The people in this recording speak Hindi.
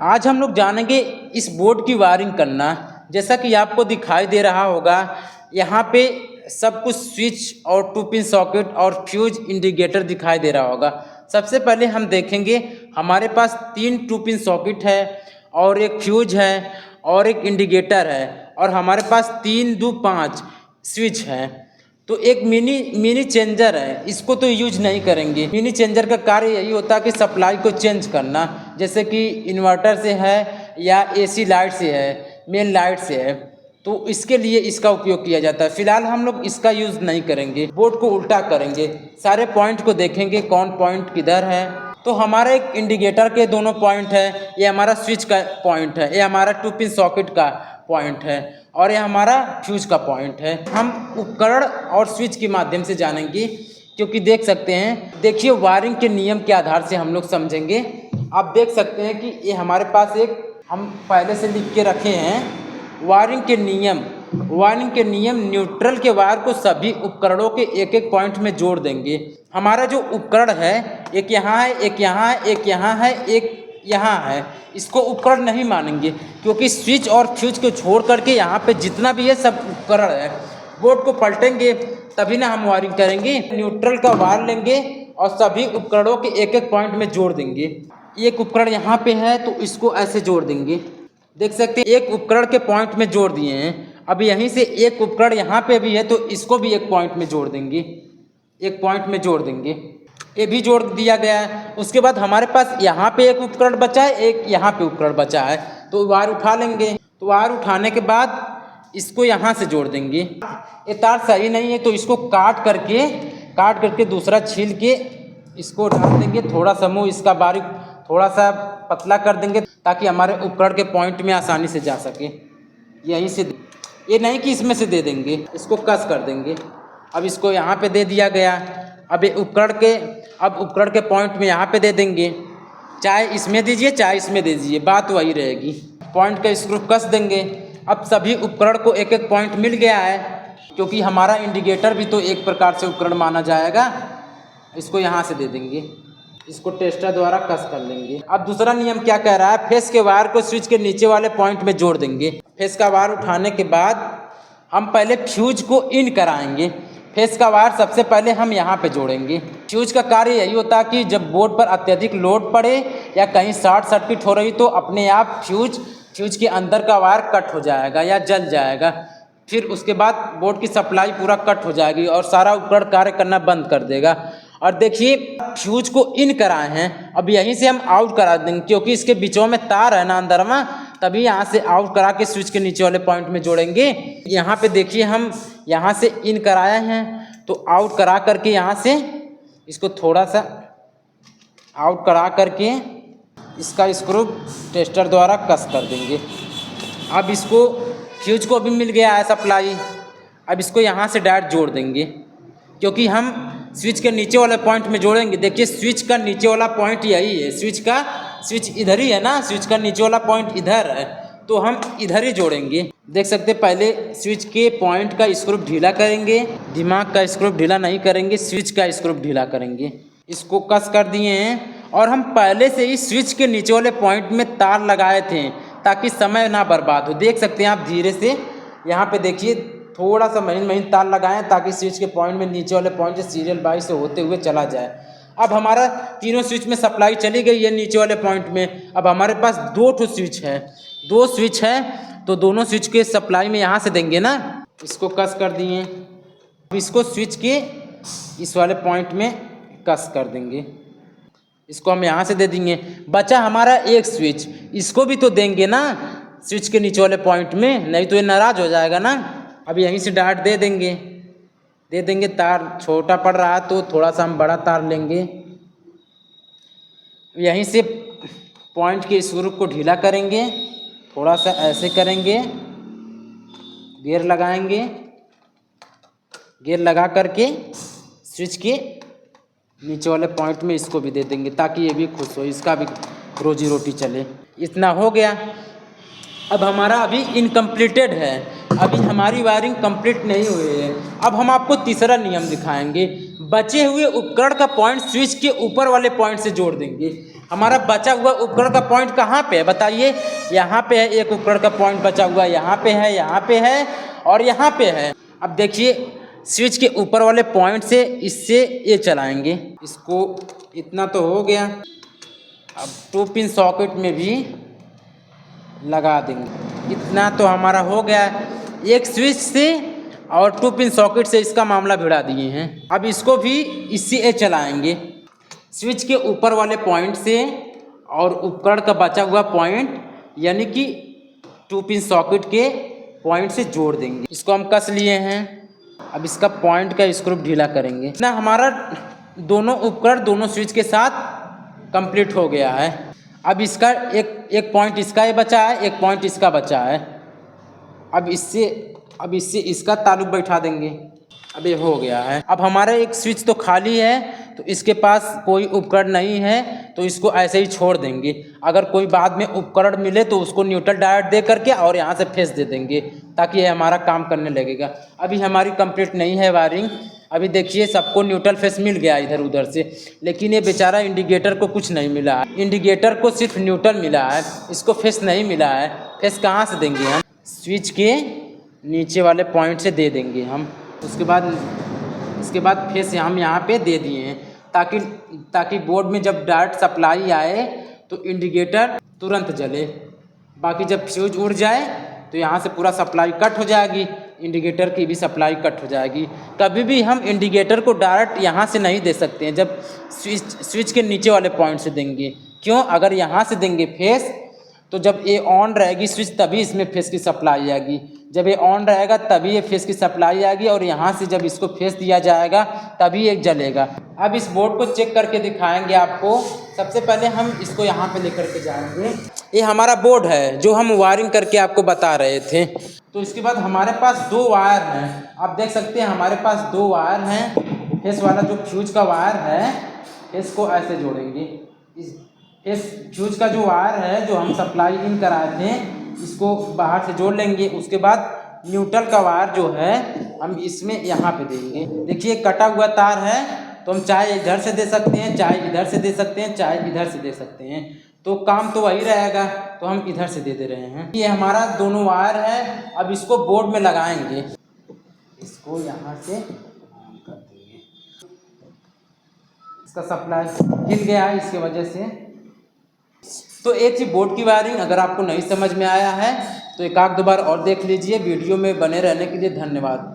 आज हम लोग जानेंगे इस बोर्ड की वायरिंग करना। जैसा कि आपको दिखाई दे रहा होगा, यहाँ पे सब कुछ स्विच और 2 पिन सॉकेट और फ्यूज इंडिकेटर दिखाई दे रहा होगा। सबसे पहले हम देखेंगे हमारे पास 3 2 पिन सॉकेट है और एक फ्यूज है और एक इंडिकेटर है और हमारे पास 3 2 5 स्विच है। तो एक मिनी चेंजर है, इसको तो यूज नहीं करेंगे। मिनी चेंजर का कार्य यही होता है कि सप्लाई को चेंज करना, जैसे कि इन्वर्टर से है या एसी लाइट से है, मेन लाइट से है, तो इसके लिए इसका उपयोग किया जाता है। फिलहाल हम लोग इसका यूज़ नहीं करेंगे, बोर्ड को उल्टा करेंगे, सारे पॉइंट को देखेंगे कौन पॉइंट किधर है। तो हमारा एक इंडिकेटर के दोनों पॉइंट है, ये हमारा स्विच का पॉइंट है, ये हमारा 2 पिन सॉकेट का पॉइंट है और ये हमारा फ्यूज का पॉइंट है। हम उपकरण और स्विच के माध्यम से जानेंगे, क्योंकि देख सकते हैं, देखिए वायरिंग के नियम के आधार से हम लोग समझेंगे। आप देख सकते हैं कि ये हमारे पास एक हम पहले से लिख के रखे हैं वायरिंग के नियम। वायरिंग के नियम, न्यूट्रल के वायर को सभी उपकरणों के एक एक पॉइंट में जोड़ देंगे। हमारा जो उपकरण है, एक यहाँ है, एक यहाँ है, एक यहाँ है, एक यहाँ है, इसको उपकरण नहीं मानेंगे, क्योंकि स्विच और फ्यूज को छोड़ करके यहाँ पे जितना भी है सब उपकरण है। बोर्ड को पलटेंगे तभी ना हम वायरिंग करेंगे। न्यूट्रल का वायर लेंगे और सभी उपकरणों के एक एक पॉइंट में जोड़ देंगे। एक उपकरण यहाँ पे है तो इसको ऐसे जोड़ देंगे, देख सकते हैं एक उपकरण के पॉइंट में जोड़ दिए हैं। अब यहीं से एक उपकरण यहाँ पे भी है तो इसको भी एक पॉइंट में जोड़ देंगे, एक पॉइंट में जोड़ देंगे, ये भी जोड़ दिया गया है। उसके बाद हमारे पास यहाँ पे एक उपकरण बचा है, एक यहाँ पे उपकरण बचा है, तो वायर उठा लेंगे। तो वायर उठाने के बाद इसको यहाँ से जोड़ देंगे। ये तार सही नहीं है तो इसको काट करके दूसरा छील के इसको डाल देंगे। थोड़ा सा मुँह इसका बारीक थोड़ा सा पतला कर देंगे ताकि हमारे उपकरण के पॉइंट में आसानी से जा सके। यहीं से, ये नहीं कि इसमें से दे देंगे, इसको कस कर देंगे। अब इसको यहाँ पे दे दिया गया। अब ये उपकरण के पॉइंट में यहाँ पे दे देंगे, चाहे इसमें दीजिए चाहे इसमें दे दीजिए, बात वही रहेगी। पॉइंट का स्क्रू कस देंगे। अब सभी उपकरण को एक एक पॉइंट मिल गया है, क्योंकि हमारा इंडिकेटर भी तो एक प्रकार से उपकरण माना जाएगा। इसको यहाँ से दे देंगे, इसको टेस्टर द्वारा कस कर लेंगे। अब दूसरा नियम क्या कह रहा है, फेस के वायर को स्विच के नीचे वाले पॉइंट में जोड़ देंगे। फेस का वायर उठाने के बाद हम पहले फ्यूज को इन कराएंगे। फेस का वायर सबसे पहले हम यहाँ पे जोड़ेंगे। फ्यूज का कार्य यही होता है कि जब बोर्ड पर अत्यधिक लोड पड़े या कहीं शॉर्ट सर्किट हो रही तो अपने आप फ्यूज के अंदर का वायर कट हो जाएगा या जल जाएगा। फिर उसके बाद बोर्ड की सप्लाई पूरा कट हो जाएगी और सारा उपकरण कार्य करना बंद कर देगा। और देखिए फ्यूज को इन कराए हैं, अब यहीं से हम आउट करा देंगे, क्योंकि इसके बीचों में तार है ना अंदर में, तभी यहाँ से आउट करा के स्विच के नीचे वाले पॉइंट में जोड़ेंगे। यहाँ पे देखिए हम यहाँ से इन कराए हैं, तो आउट करा करके यहाँ से इसको थोड़ा सा आउट करा करके इसका स्क्रू टेस्टर द्वारा कस कर देंगे। अब इसको फ्यूज को भी मिल गया है सप्लाई। अब इसको यहाँ से डायरेक्ट जोड़ देंगे, क्योंकि हम स्विच के नीचे वाले पॉइंट में जोड़ेंगे। देखिए स्विच का नीचे वाला पॉइंट यही है, स्विच इधर ही है ना, स्विच का नीचे वाला पॉइंट इधर है, तो हम इधर ही जोड़ेंगे। देख सकते हैं पहले स्विच के पॉइंट का स्क्रू ढीला करेंगे, दिमाग का स्क्रू ढीला नहीं करेंगे, स्विच का स्क्रू ढीला करेंगे। इसको कस कर दिए हैं और हम पहले से ही स्विच के नीचे वाले पॉइंट में तार लगाए थे ताकि समय ना बर्बाद हो। देख सकते हैं आप धीरे से, यहाँ पे देखिए थोड़ा सा महीन तार लगाएं ताकि स्विच के पॉइंट में नीचे वाले पॉइंट से सीरियल बाई से होते हुए चला जाए। अब हमारा तीनों स्विच में सप्लाई चली गई है नीचे वाले पॉइंट में। अब हमारे पास 2 स्विच है, 2 स्विच है, तो दोनों स्विच के सप्लाई में यहाँ से देंगे ना। इसको कस कर दिए, अब इसको स्विच के इस वाले पॉइंट में कस कर देंगे। इसको हम यहाँ से दे देंगे। बचा हमारा एक स्विच, इसको भी तो देंगे ना स्विच के नीचे वाले पॉइंट में, नहीं तो ये नाराज हो जाएगा ना। अब यहीं से डार्ट दे देंगे। तार छोटा पड़ रहा है तो थोड़ा सा हम बड़ा तार लेंगे। यहीं से पॉइंट के स्क्रू को ढीला करेंगे, थोड़ा सा ऐसे करेंगे, गियर लगाएंगे, गियर लगा करके स्विच के नीचे वाले पॉइंट में इसको भी दे देंगे ताकि ये भी खुश हो, इसका भी रोजी रोटी चले। इतना हो गया। अब हमारा अभी इनकम्प्लीटेड है, अभी हमारी वायरिंग कंप्लीट नहीं हुई है। अब हम आपको तीसरा नियम दिखाएंगे। बचे हुए उपकरण का पॉइंट स्विच के ऊपर वाले पॉइंट से जोड़ देंगे। हमारा बचा हुआ उपकरण का पॉइंट कहाँ पे है बताइए। यहाँ पे है एक उपकरण का पॉइंट बचा हुआ, यहाँ पे है, यहाँ पे है और यहाँ पे है। अब देखिए स्विच के ऊपर वाले पॉइंट से इससे ये चलाएंगे, इसको इतना तो हो गया। अब 2 पिन सॉकेट में भी लगा देंगे, इतना तो हमारा हो गया। एक स्विच से और 2 पिन सॉकेट से इसका मामला भिड़ा दिए हैं। अब इसको भी इससे चलाएंगे, स्विच के ऊपर वाले पॉइंट से और उपकरण का बचा हुआ पॉइंट यानी कि 2 पिन सॉकेट के पॉइंट से जोड़ देंगे। इसको हम कस लिए हैं। अब इसका पॉइंट का स्क्रू ढीला करेंगे ना। हमारा दोनों उपकरण दोनों स्विच के साथ कंप्लीट हो गया है। अब इसका एक पॉइंट इसका ही बचा है, एक पॉइंट इसका बचा है। अब इससे इसका ताल्लुक बैठा देंगे। अब ये हो गया है। अब हमारा एक स्विच तो खाली है, तो इसके पास कोई उपकरण नहीं है तो इसको ऐसे ही छोड़ देंगे। अगर कोई बाद में उपकरण मिले तो उसको न्यूट्रल डायोड दे करके और यहाँ से फेस दे देंगे ताकि ये हमारा काम करने लगेगा। अभी हमारी कंप्लीट नहीं है वायरिंग। अभी देखिए सबको न्यूट्रल फेस मिल गया इधर उधर से, लेकिन ये बेचारा इंडिकेटर को कुछ नहीं मिला है। इंडिकेटर को सिर्फ न्यूट्रल मिला है, इसको फेस नहीं मिला है। फेस कहाँ से देंगे हम? स्विच के नीचे वाले पॉइंट से दे देंगे हम। इसके बाद फेस हम यहाँ पे दे दिए हैं ताकि बोर्ड में जब डायरेक्ट सप्लाई आए तो इंडिकेटर तुरंत जले। बाकी जब फ्यूज उड़ जाए तो यहाँ से पूरा सप्लाई कट हो जाएगी, इंडिकेटर की भी सप्लाई कट हो जाएगी। कभी भी हम इंडिकेटर को डायरेक्ट यहाँ से नहीं दे सकते हैं, जब स्विच के नीचे वाले पॉइंट से देंगे। क्यों? अगर यहाँ से देंगे फेस तो जब ये ऑन रहेगी स्विच तभी इसमें फेस की सप्लाई आएगी, जब ये ऑन रहेगा तभी ये फेस की सप्लाई आएगी और यहाँ से जब इसको फेस दिया जाएगा तभी ये जलेगा। अब इस बोर्ड को चेक करके दिखाएंगे आपको। सबसे पहले हम इसको यहाँ पे लेकर के जाएंगे। ये हमारा बोर्ड है जो हम वायरिंग करके आपको बता रहे थे। तो इसके बाद हमारे पास 2 वायर हैं, आप देख सकते हैं हमारे पास 2 वायर हैं। फेस वाला जो फ्यूज का वायर है, फेस को ऐसे जोड़ेंगे। इस फ्यूज का जो वायर है जो हम सप्लाई इन कराए थे इसको बाहर से जोड़ लेंगे। उसके बाद न्यूट्रल का वायर जो है हम इसमें यहाँ पे देंगे। देखिए कटा हुआ तार है तो हम चाहे इधर से दे सकते हैं, चाहे इधर से दे सकते हैं, चाहे इधर से दे सकते हैं, तो काम तो वही रहेगा। तो हम इधर से दे रहे हैं। ये हमारा दोनों वायर है। अब इसको बोर्ड में लगाएंगे, इसको यहाँ से ऑन कर देंगे। इसका सप्लाई हिल गया है इसकी वजह से। तो एक चीज बोर्ड की वायरिंग अगर आपको नहीं समझ में आया है तो एक आध दो बार और देख लीजिए। वीडियो में बने रहने के लिए धन्यवाद।